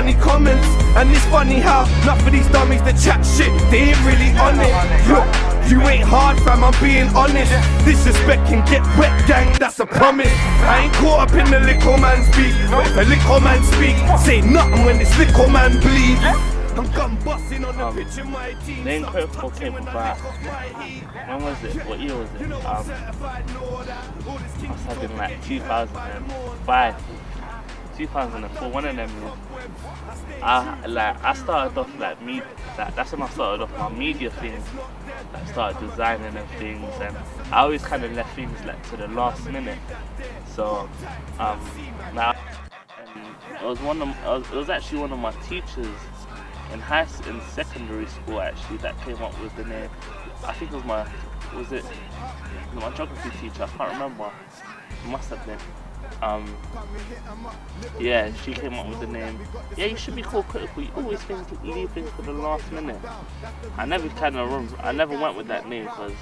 funny comments. And it's funny how enough of these dummies that chat shit, they ain't really on it. Look, you ain't hard fam, I'm being honest. Disrespect can get wet gang, that's a promise. I ain't caught up in the little man speak, but if a little man speak, say nothing when this little man bleed. I'm gun busting on the pitch in my team. Name Koke came about, when was it? What year was it? Must have been like 2005, 2004, one of them years. I started off like that's when I started off my media things. I started designing and things, and I always kind of left things like to the last minute. So now it was actually one of my teachers in secondary school actually that came up with the name. I think it was my geography teacher, I can't remember. It must have been. Yeah, she came up with the name. Yeah, you should be called Critical. You always leave things to the last minute. I never went with that name because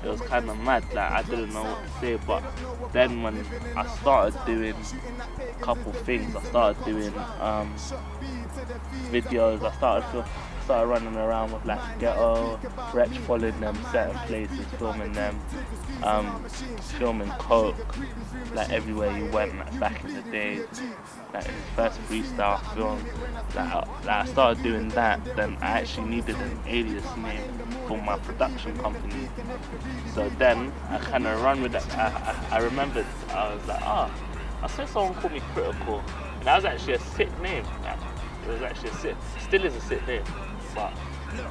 it was kind of mad. Like I didn't know what to say. But then when I started doing a couple things, I started doing videos. I started running around with like Ghetto, Wretch, following them certain places, filming them, filming Koke, like everywhere you went, like back in the day, like in his first freestyle film. Like I started doing that, then I actually needed an alias name for my production company. So then I kind of run with that. I remembered, I was like, I saw someone call me Critical, and that was actually a sick name. Like, it was actually still is a sick name, but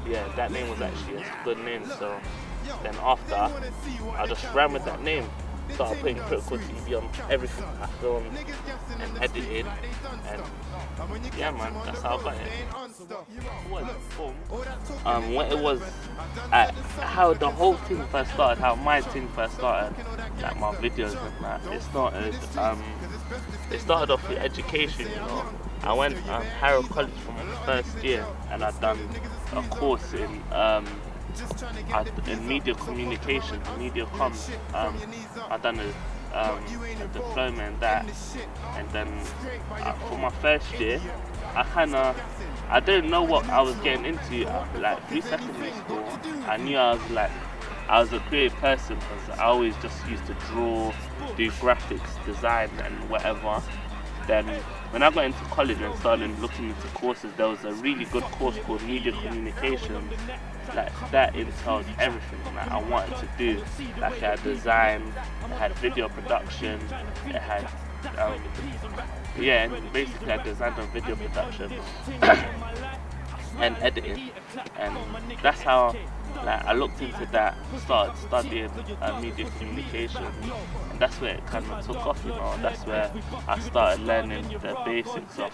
yeah, that name was actually a good name. So then after, I just ran with that name, started putting Critical TV on everything I filmed and edited, and yeah man, that's how I got it. When it was, how the whole thing first started, how my thing first started, like my videos and that, it started off with education, you know. I went Harrow College for my first year, and I'd done a course in media communication, media comms. I'd done a diploma in that, and then for my first year, I didn't know what I was getting into. Like through secondary school, I knew I was a creative person because I always just used to draw, do graphics, design, and whatever. Then when I got into college and started looking into courses, there was a really good course called media communication. Like that entailed everything that I wanted to do. Like it had design, it had video production, it had and basically I designed on video production and editing, and that's how I looked into that, started studying media communication, and that's where it kind of took off, you know. That's where I started learning the basics of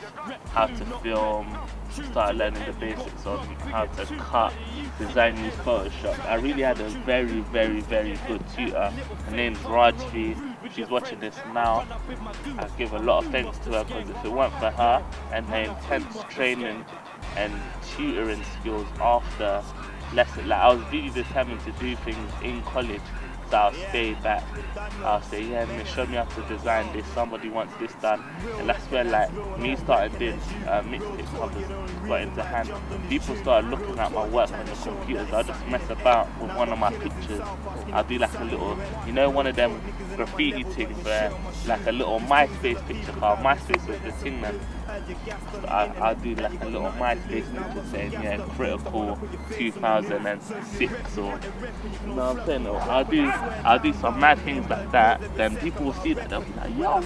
how to film, started learning the basics on how to cut, design, use Photoshop. I really had a very, very, very good tutor. Her name's Rajvi. She's watching this now. I give a lot of thanks to her, because if it weren't for her and her intense training and tutoring skills after lesson, like I was really determined to do things in college. So I'll stay back, I'll say, yeah, show me how to design this, somebody wants this done. And that's where like me started doing mixtape covers got into hand. People started looking at my work on the computers. I'll just mess about with one of my pictures. I'll do like a little, you know, one of them graffiti things where like a little MySpace picture card. MySpace was the thing then. So I'll do like a little MySpace picture saying, yeah, Critical 2006, or you know what I'm saying? Or I'll do some mad things like that. Then people will see that, they'll be like, yo,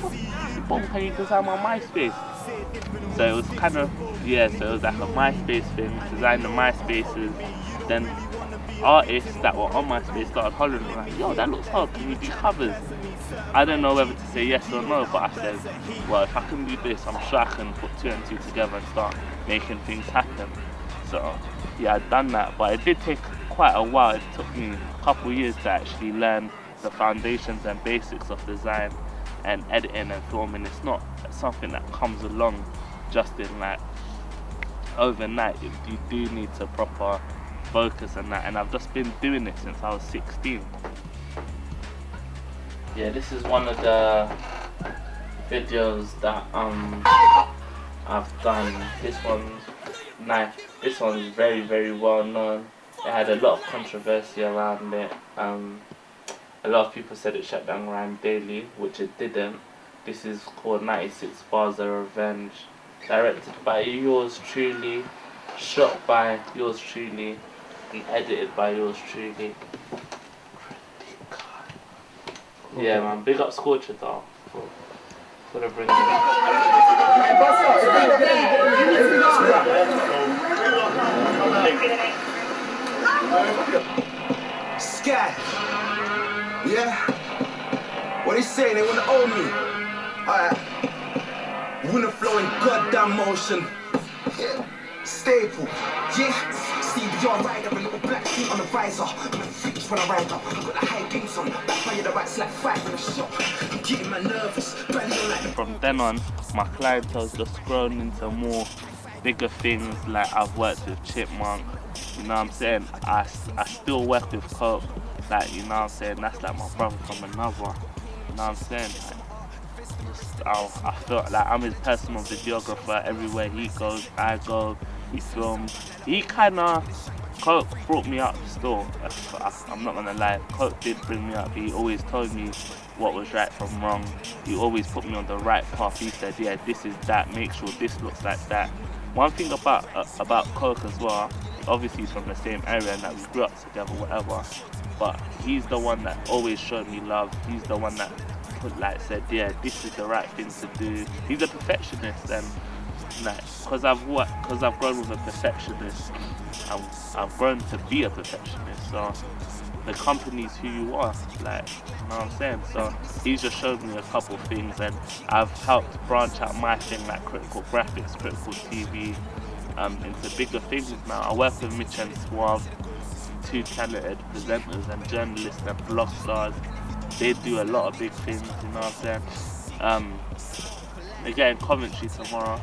Bob, can you design my MySpace? So it was kind of, yeah, so it was like a MySpace thing, design the MySpaces. Then artists that were on MySpace started hollering like, yo, that looks hard, can you do covers? I don't know whether to say yes or no, but I said, well, if I can do this, I'm sure I can put two and two together and start making things happen. So yeah, I'd done that, but it did take quite a while. It took me a couple years to actually learn the foundations and basics of design and editing and filming. It's not something that comes along just in like overnight. You do need to proper focus on that, and I've just been doing it since I was 16. Yeah, this is one of the videos that I've done. This one's nice. This one's very, very well known. It had a lot of controversy around it. A lot of people said it shut down Rhyme Daily, which it didn't. This is called 96 Bars of Revenge. Directed by yours truly, shot by yours truly, and edited by yours truly. Yeah, man, big up Scorcher though for the bring. Scat. Yeah? What they saying? They wanna own me. Alright. Winner flow in goddamn motion. Yeah. Staple. Yeah. See beyond rider, a little black feet on the visor. I'm a freak when I ride up. I've got the high beams on. Backfire the rats like 5 in a shot. I'm getting my nervous. From then on, my clientele's just grown into more bigger things. Like I've worked with Chipmunk, you know what I'm saying? I still work with Koke, like, you know what I'm saying? That's like my brother from another, you know what I'm saying? Like, I felt like I'm his personal videographer. Everywhere he goes, I go, we film. Koke brought me up still. I'm not gonna lie, Koke did bring me up. He always told me what was right from wrong. He always put me on the right path. He said, yeah, this is that, make sure this looks like that. One thing about Koke as well, obviously he's from the same area and that we grew up together, whatever, but he's the one that always showed me love. He's the one that said, yeah, this is the right thing to do. He's a perfectionist, and like, because I've grown with a perfectionist, I've grown to be a perfectionist. So the company's who you are, like, you know what I'm saying? So he's just showed me a couple things, and I've helped branch out my thing, like critical graphics, critical TV, into bigger things now. I work with Mitch and Suave, two talented presenters and journalists and blog stars. They do a lot of big things, you know what I'm saying? They're getting Coventry tomorrow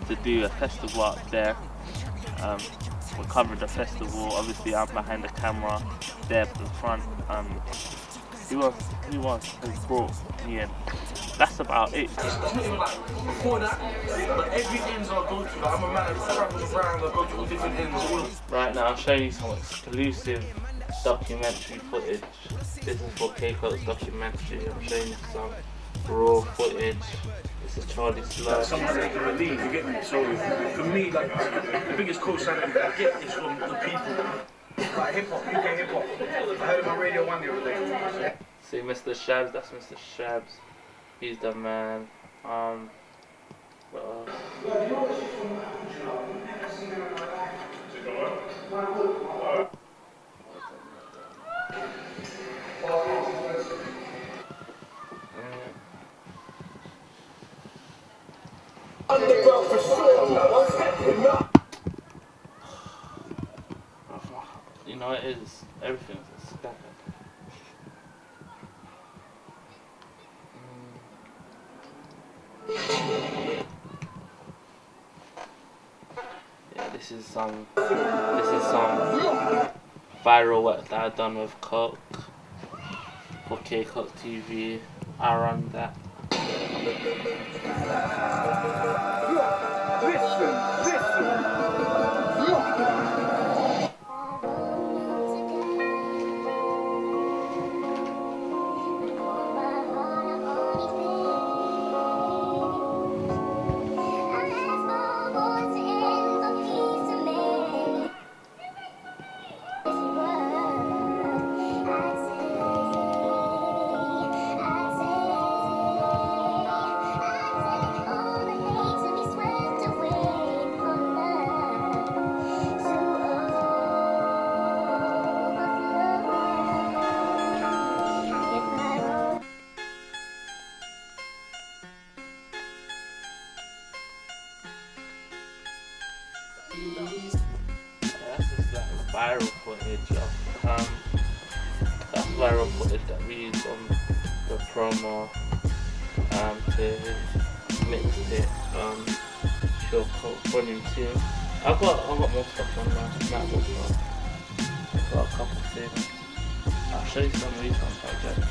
to do a festival up there. We're covering the festival. Obviously, I'm behind the camera, there at the front. Who else has brought me in? That's about it. Before that, but every ends I go to, I'm a man that travels around, I go to all different ends. Right now, I'll show you some exclusive documentary footage. This is for Koke's documentary. I'm showing you some raw footage. This is Charlie's Slug. Someone that can believe, you get me? So for me, like, the biggest co-sign I get is from the people. Like hip-hop, UK hip-hop. I heard it on Radio 1 the other day. See Mr. Shabs, that's Mr. Shabs. He's the man. What else? Underground for sure. You know, it is, everything's scattered. Yeah, this is some viral work that I've done with Koke for Koke TV. I run that. That's just like viral footage of that's viral footage that we use on the promo to mix it Pure Koke Volume 2. I've got more stuff on my MacBook now. I've got a couple things. I'll show you some recent projects.